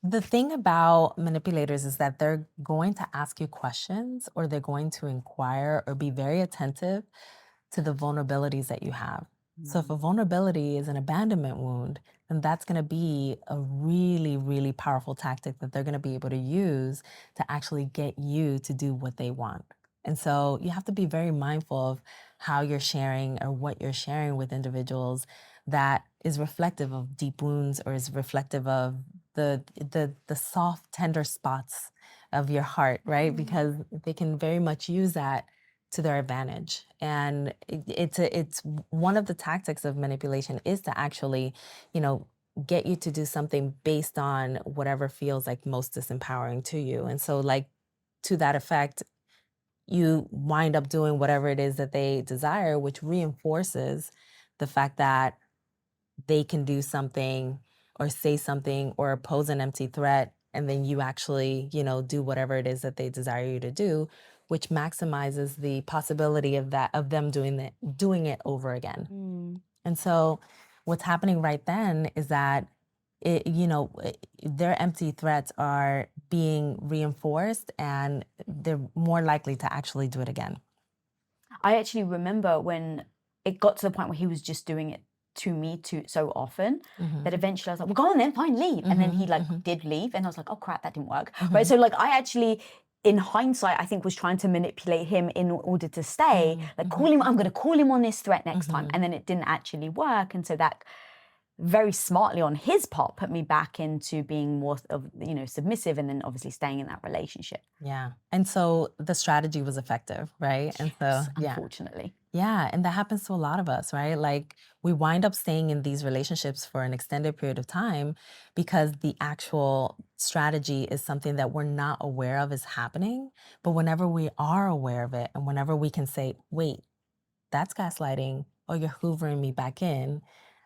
The thing about manipulators is that they're going to ask you questions or they're going to inquire or be very attentive to the vulnerabilities that you have. So if a Mm. vulnerability is an abandonment wound, then that's going to be a really, really powerful tactic that they're going to be able to use to actually get you to do what they want. And so you have to be very mindful of how you're sharing or what you're sharing with individuals that is reflective of deep wounds or is reflective of the soft, tender spots of your heart, right? Mm. Because they can very much use that to their advantage. And it's one of the tactics of manipulation is to actually, you know, get you to do something based on whatever feels like most disempowering to you. And so like to that effect, you wind up doing whatever it is that they desire, which reinforces the fact that they can do something or say something or pose an empty threat, and then you actually, do whatever it is that they desire you to do, which maximizes the possibility of that of them doing it over again. Mm. And so what's happening right then is that their empty threats are being reinforced and they're more likely to actually do it again. I actually remember when it got to the point where he was just doing it to me too so often that Mhm. eventually I was like, "Well, go on then, fine, leave." And then he Mhm. like Mhm. did leave, and I was like, "Oh crap, that didn't work." Right? Mhm. So like I actually, in hindsight, I think was trying to manipulate him in order to stay. Mhm. Like, call Mhm. him. I'm going to call him on this threat next time, Mhm. and then it didn't actually work, and so that very smartly on his part put me back into being more of submissive, and then obviously staying in that relationship. Yeah. And so the strategy was effective, right? And so, Yes, yeah. unfortunately. Yeah. And that happens to a lot of us, right? Like we wind up staying in these relationships for an extended period of time because the actual strategy is something that we're not aware of is happening. But whenever we are aware of it and whenever we can say, wait, that's gaslighting, or you're hoovering me back in,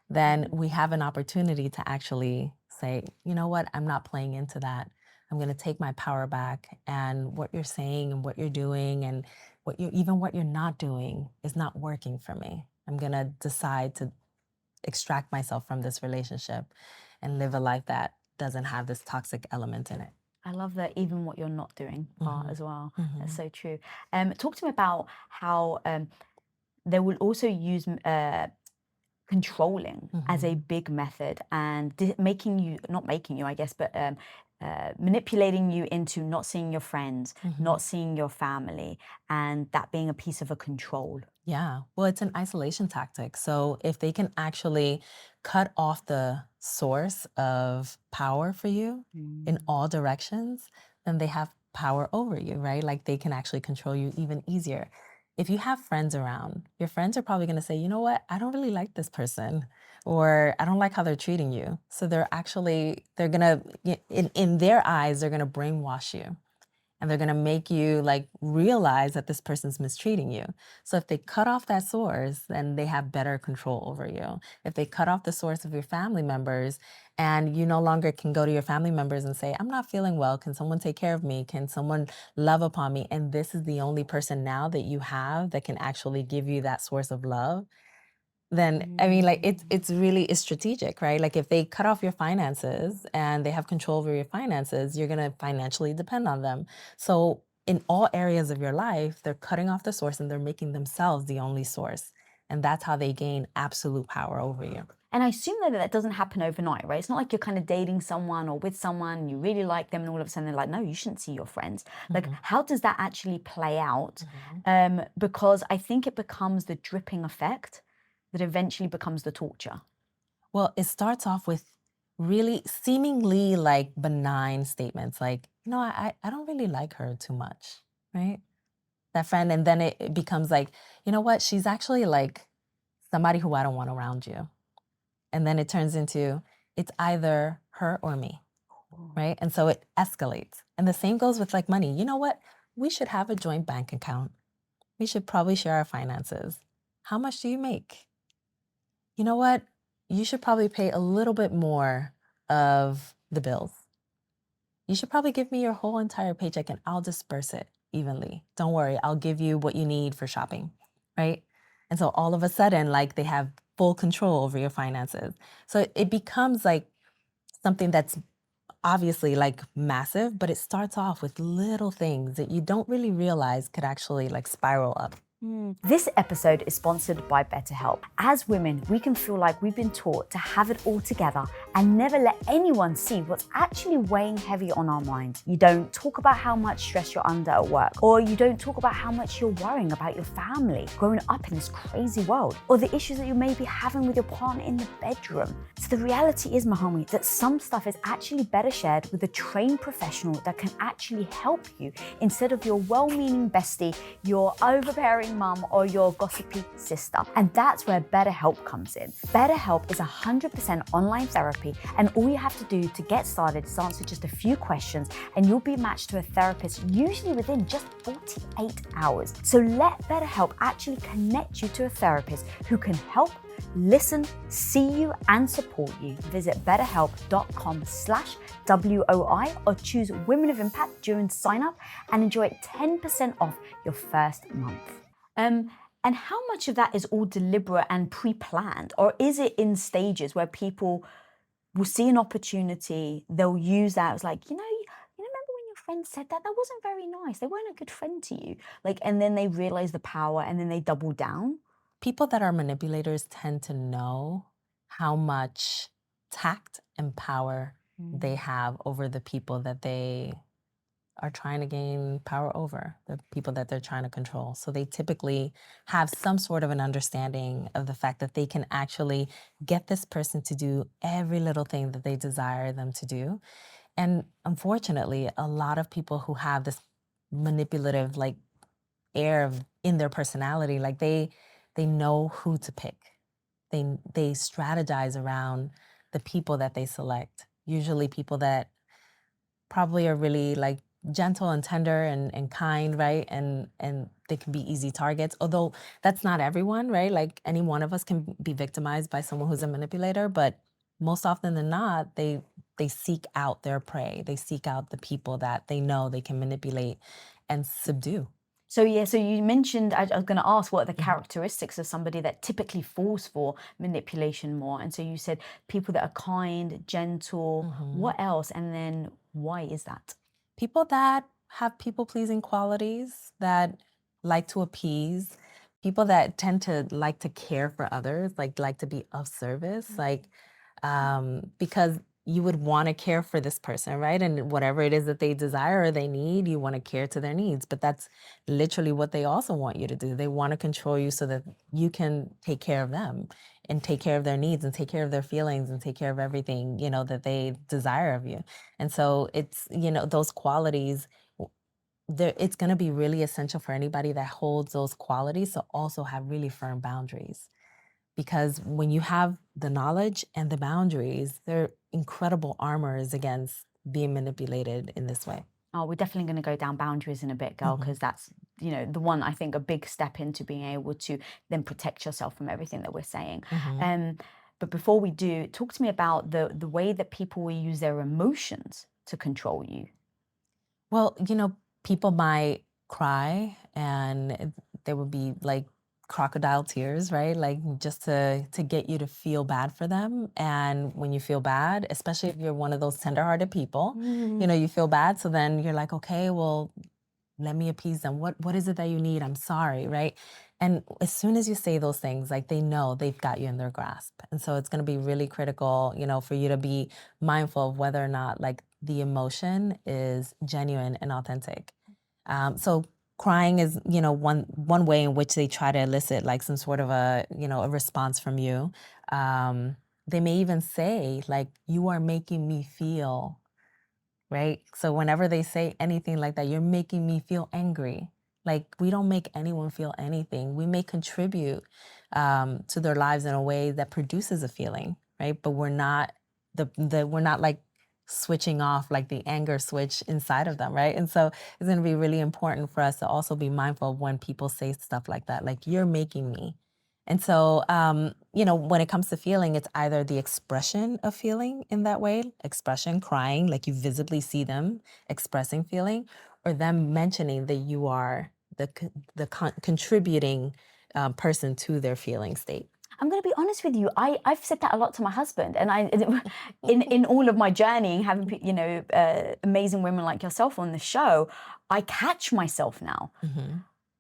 then we have an opportunity to actually say, you know what, I'm not playing into that. I'm going to take my power back. And what you're saying and what you're doing and what you're not doing is not working for me. I'm going to decide to extract myself from this relationship and live a life that doesn't have this toxic element in it. I love that even what you're not doing part Hmm. as well. That's Hmm. so true. Talk to me about how they will also use controlling as a Hmm. big method and making you, not making you, I guess, but manipulating you into not seeing your friends, Hmm. not seeing your family, and that being a piece of a control. Yeah. Well, it's an isolation tactic. So if they can actually cut off the source of power for you in Mm. all directions, then they have power over you, right? Like they can actually control you even easier. If you have friends around, your friends are probably going to say, you know what? I don't really like this person, or I don't like how they're treating you. So they're going to, in their eyes, they're going to brainwash you and they're going to make you like realize that this person's mistreating you. So if they cut off that source, then they have better control over you. If they cut off the source of your family members and you no longer can go to your family members and say, I'm not feeling well, can someone take care of me, can someone love upon me, and this is the only person now that you have that can actually give you that source of love, then I mean, like Mm. it's really is strategic, right? Like if they cut off your finances and they have control over your finances, you're gonna financially depend on them. So in all areas of your life, they're cutting off the source and they're making themselves the only source. And that's how they gain absolute power over you. And I assume that doesn't happen overnight, right? It's not like you're kind of dating someone or with someone, you really like them, and all of a sudden they're like, no, you shouldn't see your friends. Like, Mhm. how does that actually play out? Mhm. Because I think it becomes the dripping effect that eventually becomes the torture. Well, it starts off with really seemingly like benign statements like, I don't really like her too much, right? That friend, and then it becomes like, you know what? She's actually like somebody who I don't want around you. And then it turns into it's either her or me, Oh. right? And so it escalates. And the same goes with like money. You know what? We should have a joint bank account. We should probably share our finances. How much do you make? You know what? You should probably pay a little bit more of the bills. You should probably give me your whole entire paycheck and I'll disperse it evenly. Don't worry, I'll give you what you need for shopping, right? And so all of a sudden, like they have full control over your finances. So it becomes like something that's obviously like massive, but it starts off with little things that you don't really realize could actually like spiral up. This episode is sponsored by BetterHelp. As women, we can feel like we've been taught to have it all together and never let anyone see what's actually weighing heavy on our minds. You don't talk about how much stress you're under at work, or you don't talk about how much you're worrying about your family growing up in this crazy world, or the issues that you may be having with your partner in the bedroom. So the reality is, Mahomie, that some stuff is actually better shared with a trained professional that can actually help you instead of your well-meaning bestie, your overbearing mum, or your gossipy sister. And that's where BetterHelp comes in. BetterHelp is 100% online therapy, and all you have to do to get started is answer just a few questions, and you'll be matched to a therapist usually within just 48 hours. So let BetterHelp actually connect you to a therapist who can help, listen, see you, and support you. Visit betterhelp.com/WOI or choose Women of Impact during sign up and enjoy 10% off your first month. And how much of that is all deliberate and pre-planned, or is it in stages where people will see an opportunity, they'll use that as like, you remember when your friend said that? That wasn't very nice. They weren't a good friend to you. Like, and then they realize the power and then they double down. People that are manipulators tend to know how much tact and power they have over the people that they are trying to gain power over, the people that they're trying to control. So they typically have some sort of an understanding of the fact that they can actually get this person to do every little thing that they desire them to do. And unfortunately, a lot of people who have this manipulative like air in their personality, like they know who to pick. They strategize around the people that they select. Usually people that probably are really like gentle and tender and kind, right? And they can be easy targets. Although that's not everyone, right? Like any one of us can be victimized by someone who's a manipulator, but most often than not, they seek out their prey. They seek out the people that they know they can manipulate and subdue. So you mentioned, I was going to ask, what are the characteristics of somebody that typically falls for manipulation more? And so you said people that are kind, gentle, what else? And then why is that? People that have people-pleasing qualities, that like to appease, people that tend to like to care for others, like to be of service, because you would want to care for this person, right? And whatever it is that they desire or they need, you want to care to their needs. But that's literally what they also want you to do. They want to control you so that you can take care of them and take care of their needs and take care of their feelings and take care of everything, that they desire of you. And so it's, those qualities, it's going to be really essential for anybody that holds those qualities to also have really firm boundaries. Because when you have the knowledge and the boundaries, they're incredible armors against being manipulated in this way. Oh, we're definitely going to go down boundaries in a bit, girl, because that's, the one, I think, a big step into being able to then protect yourself from everything that we're saying. But before we do, talk to me about the way that people will use their emotions to control you. Well, people might cry and there would be like crocodile tears, right? Like just to get you to feel bad for them. And when you feel bad, especially if you're one of those tenderhearted people, you feel bad. So then you're like, okay, well, let me appease them. What is it that you need? I'm sorry, right? And as soon as you say those things, like they know they've got you in their grasp. And so it's going to be really critical, for you to be mindful of whether or not like the emotion is genuine and authentic. So crying is, one way in which they try to elicit like some sort of a response from you. They may even say like, you are making me feel, right? So whenever they say anything like that, you're making me feel angry. Like we don't make anyone feel anything. We may contribute to their lives in a way that produces a feeling, right? But we're not we're not like switching off like the anger switch inside of them, right? And so it's going to be really important for us to also be mindful of when people say stuff like that, like you're making me. And so, when it comes to feeling, it's either the expression of feeling in that way, expression, crying, like you visibly see them expressing feeling, or them mentioning that you are the contributing person to their feeling state. I'm going to be honest with you. I've said that a lot to my husband, and in all of my journey, having amazing women like yourself on the show, I catch myself now. Mm-hmm.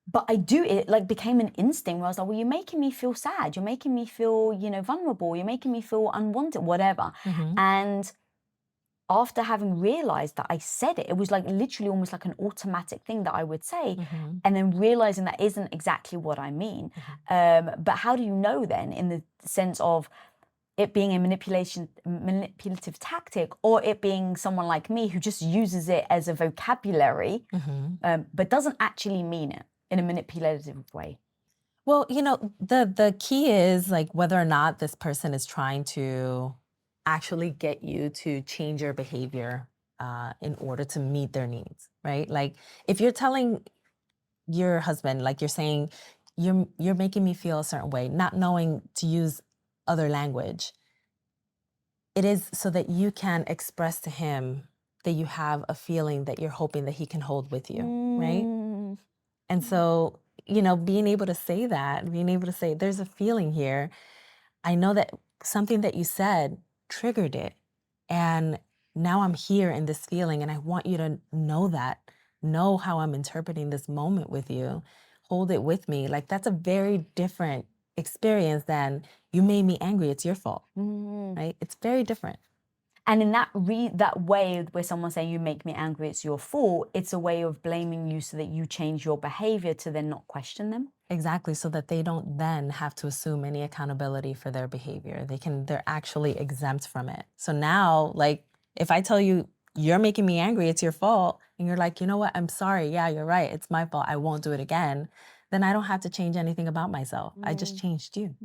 But I do, it like became an instinct where I was like, well, you're making me feel sad. You're making me feel, vulnerable. You're making me feel unwanted, whatever. Mm-hmm. And after having realized that I said it, it was like literally almost like an automatic thing that I would say. Mm-hmm. And then realizing that isn't exactly what I mean. Mm-hmm. But how do you know then, in the sense of it being a manipulative tactic, or it being someone like me who just uses it as a vocabulary, but doesn't actually mean it in a manipulative way? Well, the key is like whether or not this person is trying to actually get you to change your behavior in order to meet their needs, right? Like if you're telling your husband, like you're saying, you're making me feel a certain way, not knowing to use other language, it is so that you can express to him that you have a feeling that you're hoping that he can hold with you, right? And so, being able to say that, being able to say, there's a feeling here. I know that something that you said triggered it. And now I'm here in this feeling, and I want you to know that, know how I'm interpreting this moment with you. Hold it with me. Like that's a very different experience than you made me angry. It's your fault, right? It's very different. And in that way where someone's saying you make me angry, it's your fault, it's a way of blaming you so that you change your behavior to then not question them. Exactly, so that they don't then have to assume any accountability for their behavior. They're actually exempt from it. So now, like, if I tell you, you're making me angry, it's your fault, and you're like, you know what, I'm sorry, yeah, you're right, it's my fault, I won't do it again, then I don't have to change anything about myself. I just changed you.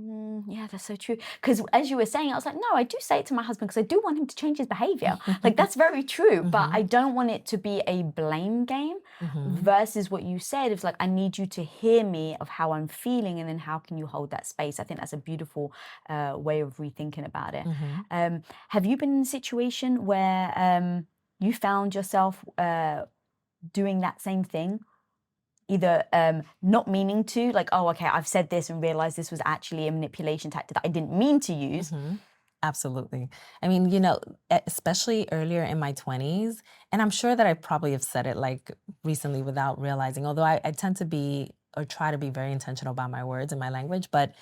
Yeah, that's so true. Because as you were saying, I was like, no, I do say it to my husband because I do want him to change his behavior. Like, that's very true. But I don't want it to be a blame game versus what you said. It's like, I need you to hear me of how I'm feeling, and then how can you hold that space? I think that's a beautiful way of rethinking about it. Have you been in a situation where you found yourself doing that same thing? Either not meaning to, like, oh, okay, I've said this and realized this was actually a manipulation tactic that I didn't mean to use. Absolutely. I mean, especially earlier in my 20s, and I'm sure that I probably have said it like recently without realizing, although I tend to be or try to be very intentional about my words and my language. But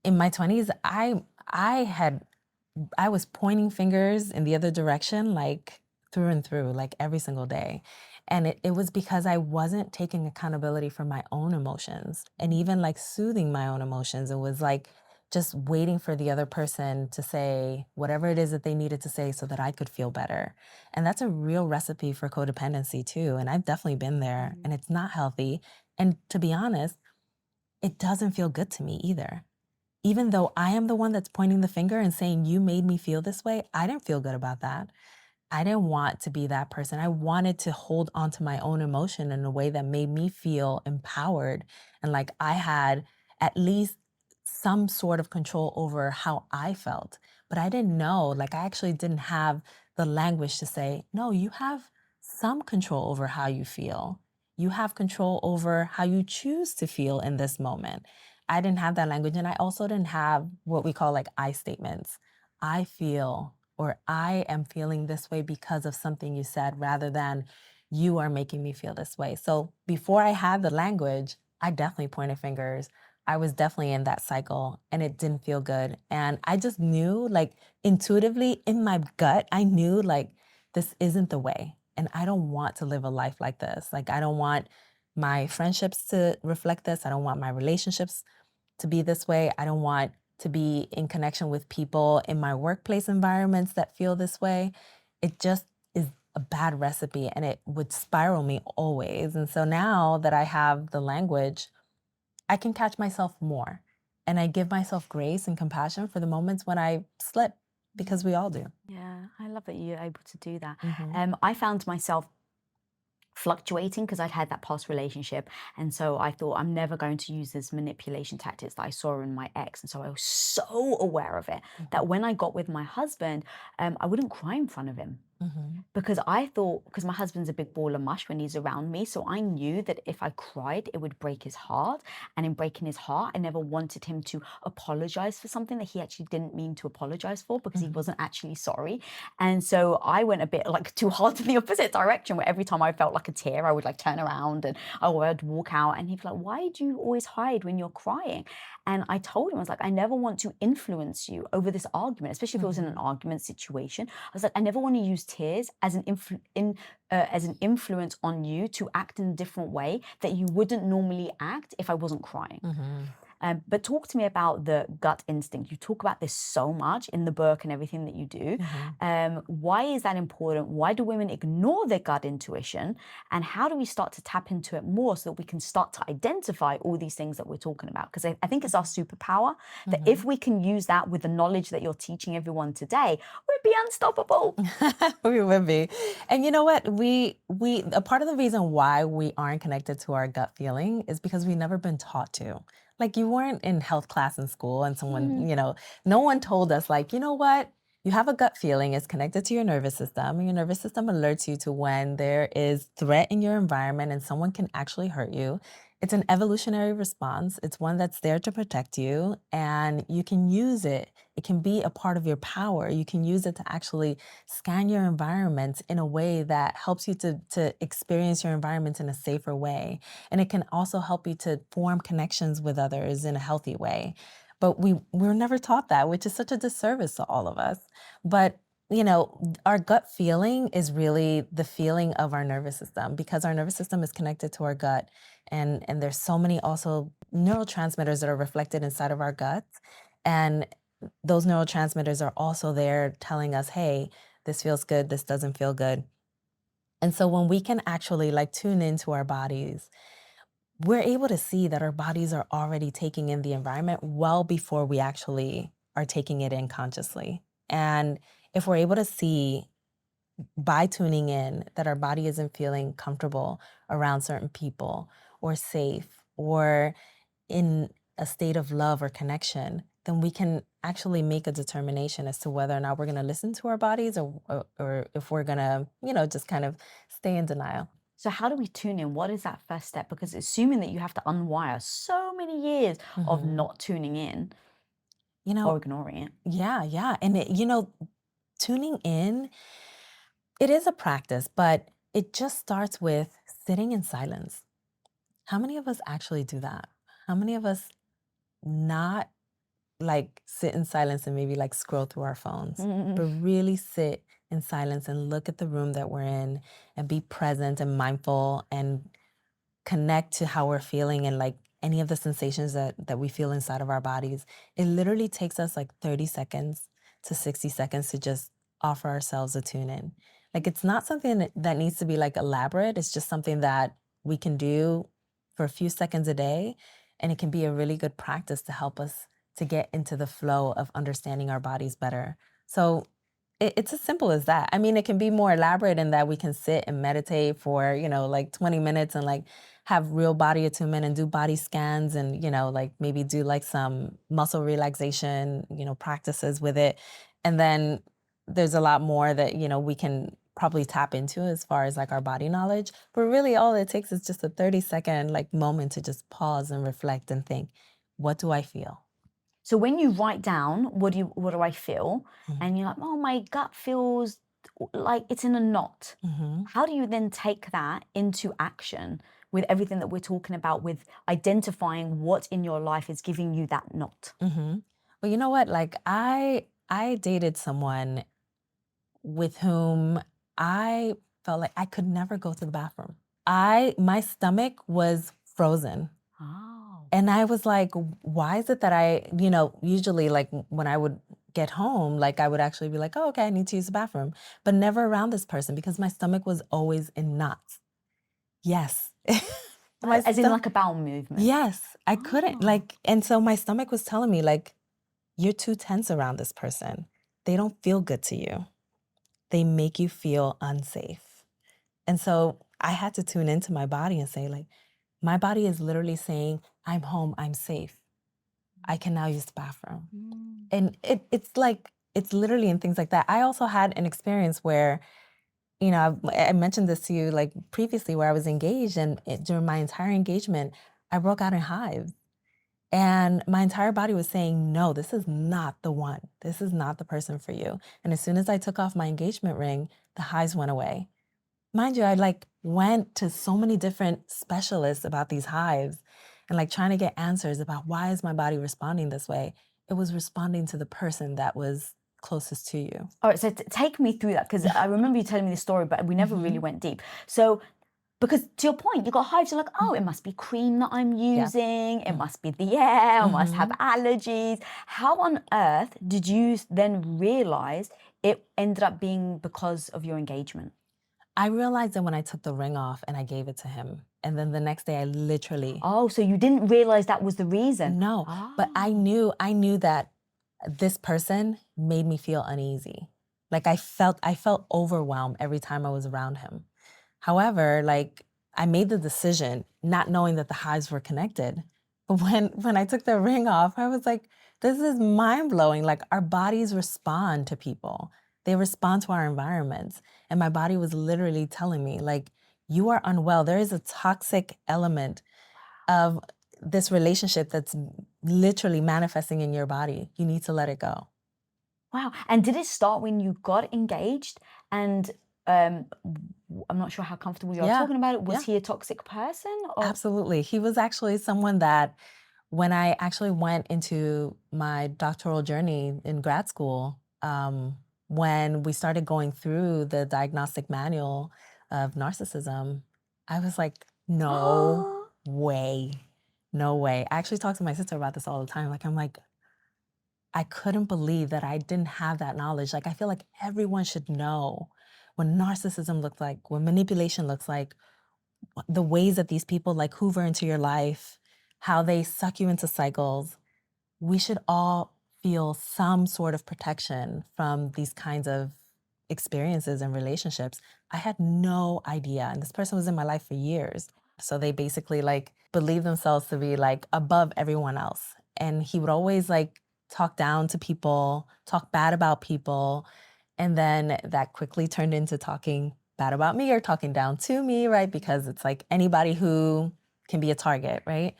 in my 20s, I was pointing fingers in the other direction, like through and through, like every single day. And it was because I wasn't taking accountability for my own emotions and even like soothing my own emotions. It was like just waiting for the other person to say whatever it is that they needed to say so that I could feel better. And that's a real recipe for codependency too. And I've definitely been there, and it's not healthy. And to be honest, it doesn't feel good to me either. Even though I am the one that's pointing the finger and saying, you made me feel this way, I didn't feel good about that. I didn't want to be that person. I wanted to hold on to my own emotion in a way that made me feel empowered and like I had at least some sort of control over how I felt. But I didn't know, like, I actually didn't have the language to say, no, you have some control over how you feel. You have control over how you choose to feel in this moment. I didn't have that language. And I also didn't have what we call like I statements. I feel, or I am feeling this way because of something you said, rather than you are making me feel this way. So before I had the language, I definitely pointed fingers. I was definitely in that cycle, and it didn't feel good. And I just knew, like, intuitively in my gut, I knew like this isn't the way. And I don't want to live a life like this. Like, I don't want my friendships to reflect this. I don't want my relationships to be this way. I don't want to be in connection with people in my workplace environments that feel this way. It just is a bad recipe, and it would spiral me always. And so now that I have the language, I can catch myself more, and I give myself grace and compassion for the moments when I slip, because we all do. Yeah, I love that you're able to do that. Mm-hmm. I found myself fluctuating because I'd had that past relationship, and so I thought, I'm never going to use this manipulation tactics that I saw in my ex. And so I was so aware of it that when I got with my husband, I wouldn't cry in front of him. Because I thought, because my husband's a big ball of mush when he's around me, so I knew that if I cried, it would break his heart. And in breaking his heart, I never wanted him to apologize for something that he actually didn't mean to apologize for because he wasn't actually sorry. And so I went a bit like too hard in the opposite direction, where every time I felt like a tear, I would like turn around and I would walk out. And he'd be like, why do you always hide when you're crying? And I told him, I was like, I never want to influence you over this argument, especially if it was in an argument situation. I was like, I never want to use tears as as an influence on you to act in a different way that you wouldn't normally act if I wasn't crying. But talk to me about the gut instinct. You talk about this so much in the book and everything that you do. Why is that important? Why do women ignore their gut intuition? And how do we start to tap into it more so that we can start to identify all these things that we're talking about? Because I think it's our superpower that if we can use that with the knowledge that you're teaching everyone today, we'd be unstoppable. We would be. And you know what? A part of the reason why we aren't connected to our gut feeling is because we've never been taught to. Like you weren't in health class in school and someone, no one told us like, you know what? You have a gut feeling, it's connected to your nervous system, and your nervous system alerts you to when there is threat in your environment and someone can actually hurt you. It's an evolutionary response. It's one that's there to protect you, and you can use it. It can be a part of your power. You can use it to actually scan your environment in a way that helps you to experience your environment in a safer way. And it can also help you to form connections with others in a healthy way. But we're never taught that, which is such a disservice to all of us. But our gut feeling is really the feeling of our nervous system because our nervous system is connected to our gut. And there's so many also neurotransmitters that are reflected inside of our guts. And those neurotransmitters are also there telling us, hey, this feels good, this doesn't feel good. And so when we can actually like tune into our bodies, we're able to see that our bodies are already taking in the environment well before we actually are taking it in consciously. And if we're able to see by tuning in that our body isn't feeling comfortable around certain people or safe or in a state of love or connection, then we can actually make a determination as to whether or not we're going to listen to our bodies or if we're going to, just kind of stay in denial. So how do we tune in? What is that first step? Because assuming that you have to unwire so many years of not tuning in or ignoring it. Yeah. And tuning in, it is a practice, but it just starts with sitting in silence. How many of us actually do that? How many of us not like sit in silence and maybe like scroll through our phones, but really sit in silence and look at the room that we're in and be present and mindful and connect to how we're feeling and like any of the sensations that we feel inside of our bodies. It literally takes us like 30 seconds to 60 seconds to just offer ourselves a tune in. Like it's not something that needs to be like elaborate. It's just something that we can do for a few seconds a day. And it can be a really good practice to help us to get into the flow of understanding our bodies better. So it's as simple as that. I mean, it can be more elaborate in that we can sit and meditate for, like 20 minutes and like have real body attunement and do body scans and, like maybe do like some muscle relaxation, practices with it. And then there's a lot more that, we can probably tap into as far as like our body knowledge. But really all it takes is just a 30-second like moment to just pause and reflect and think, what do I feel? So when you write down, what do I feel? And you're like, oh, my gut feels like it's in a knot. How do you then take that into action with everything that we're talking about with identifying what in your life is giving you that knot? Well, you know what? Like I dated someone with whom I felt like I could never go to the bathroom. My stomach was frozen. Oh. And I was like, why is it that I, usually like when I would get home, like I would actually be like, oh, okay, I need to use the bathroom, but never around this person because my stomach was always in knots. Yes. As in like a bowel movement? Yes, I couldn't and so my stomach was telling me like, you're too tense around this person. They don't feel good to you. They make you feel unsafe. And so I had to tune into my body and say like, my body is literally saying, I'm home, I'm safe. I can now use the bathroom. And it's literally in things like that. I also had an experience where I mentioned this to you like previously where I was engaged, and during my entire engagement, I broke out in hives. And my entire body was saying, no, this is not the one. This is not the person for you. And as soon as I took off my engagement ring, the hives went away. Mind you, I like went to so many different specialists about these hives and like trying to get answers about why is my body responding this way. It was responding to the person that was closest to you. All right, so take me through that, because I remember you telling me the story, but we never really went deep. So, because to your point, you got hives, you're like, oh, it must be cream that I'm using, it must be the air, I must have allergies. How on earth did you then realize it ended up being because of your engagement? I realized that when I took the ring off and I gave it to him. And then the next day I literally Oh, so you didn't realize that was the reason? no, but I knew that this person made me feel uneasy. Like I felt overwhelmed every time I was around him. However, like I made the decision not knowing that the hives were connected. But when I took the ring off, I was like, this is mind-blowing. Like our bodies respond to people. They respond to our environments. And my body was literally telling me, like, you are unwell. There is a toxic element of this relationship that's literally manifesting in your body. You need to let it go. Wow. And did it start when you got engaged? And I'm not sure how comfortable you are Yeah. talking about it. Was Yeah. he a toxic person? Or? Absolutely. He was actually someone that when I actually went into my doctoral journey in grad school, when we started going through the diagnostic manual of narcissism, I was like, no way. No way. I actually talk to my sister about this all the time. Like, I'm like, I couldn't believe that I didn't have that knowledge. Like, I feel like everyone should know what narcissism looks like, what manipulation looks like, the ways that these people like hoover into your life, how they suck you into cycles. We should all feel some sort of protection from these kinds of experiences and relationships. I had no idea. And this person was in my life for years. So they basically like believe themselves to be like above everyone else. And he would always like talk down to people, talk bad about people. And then that quickly turned into talking bad about me or talking down to me, right? Because it's like anybody who can be a target, right?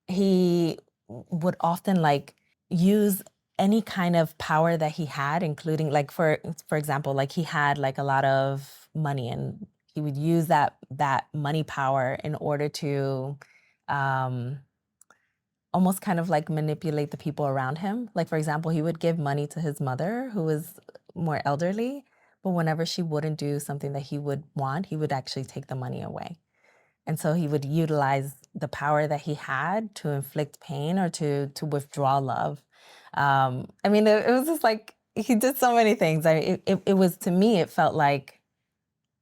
He would often like use any kind of power that he had, including like for example, like he had like a lot of money and he would use that money power in order to um, almost kind of like manipulate the people around him. Like for example, he would give money to his mother who was more elderly, but whenever she wouldn't do something that he would want, he would actually take the money away. And so he would utilize the power that he had to inflict pain or to withdraw love. I mean, it was just like he did so many things. It was to me, it felt like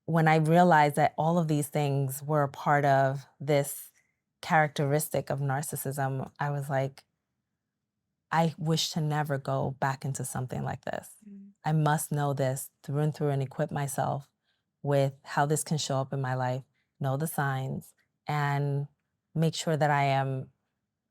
when I realized that all of these things were a part of this characteristic of narcissism, I was like, I wish to never go back into something like this. I must know this through and through and equip myself with how this can show up in my life, know the signs, and make sure that I am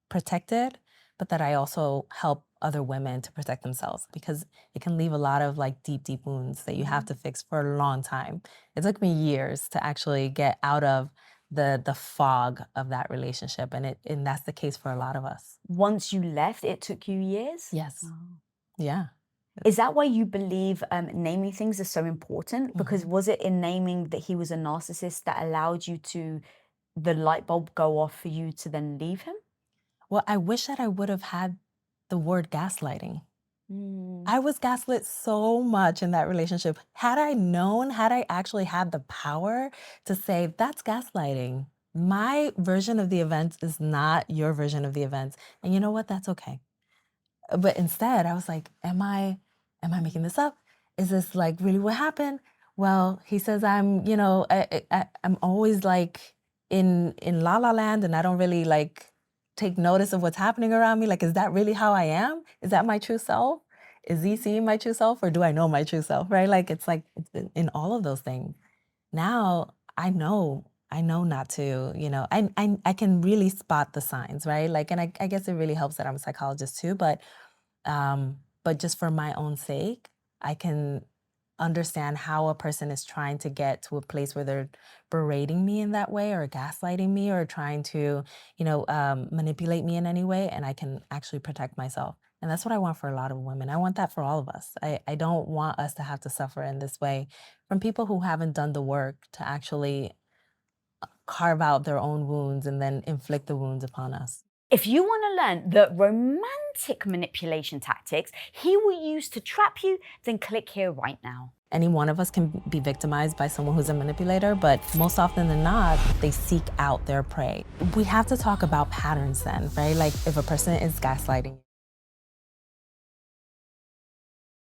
protected, but that I also help other women to protect themselves because it can leave a lot of like deep, deep wounds that you have to fix for a long time. It took me years to actually get out of the fog of that relationship. And that's the case for a lot of us. Once you left, it took you years? Yes. Yeah. Is that why you believe naming things is so important? Because was it in naming that he was a narcissist that allowed you to, the light bulb go off for you to then leave him? Well, I wish that I would have had the word gaslighting. I was gaslit so much in that relationship. Had I known, had I actually had the power to say, that's gaslighting. My version of the events is not your version of the events. And you know what? That's okay. But instead, I was like, am I making this up? Is this like really what happened? Well, he says I'm, I'm always like in la la land and I don't really like take notice of what's happening around me. Like, is that really how I am? Is that my true self? Is he seeing my true self or do I know my true self, right? Like, it's in all of those things. Now I know not to, I can really spot the signs, right? Like, and I guess it really helps that I'm a psychologist too, but just for my own sake, I can understand how a person is trying to get to a place where they're berating me in that way or gaslighting me or trying to, manipulate me in any way, and I can actually protect myself. And that's what I want for a lot of women. I want that for all of us. I don't want us to have to suffer in this way from people who haven't done the work to actually carve out their own wounds and then inflict the wounds upon us. If you want to learn the romantic manipulation tactics he will use to trap you, then click here right now. Any one of us can be victimized by someone who's a manipulator, but most often than not, they seek out their prey. We have to talk about patterns then, right? Like if a person is gaslighting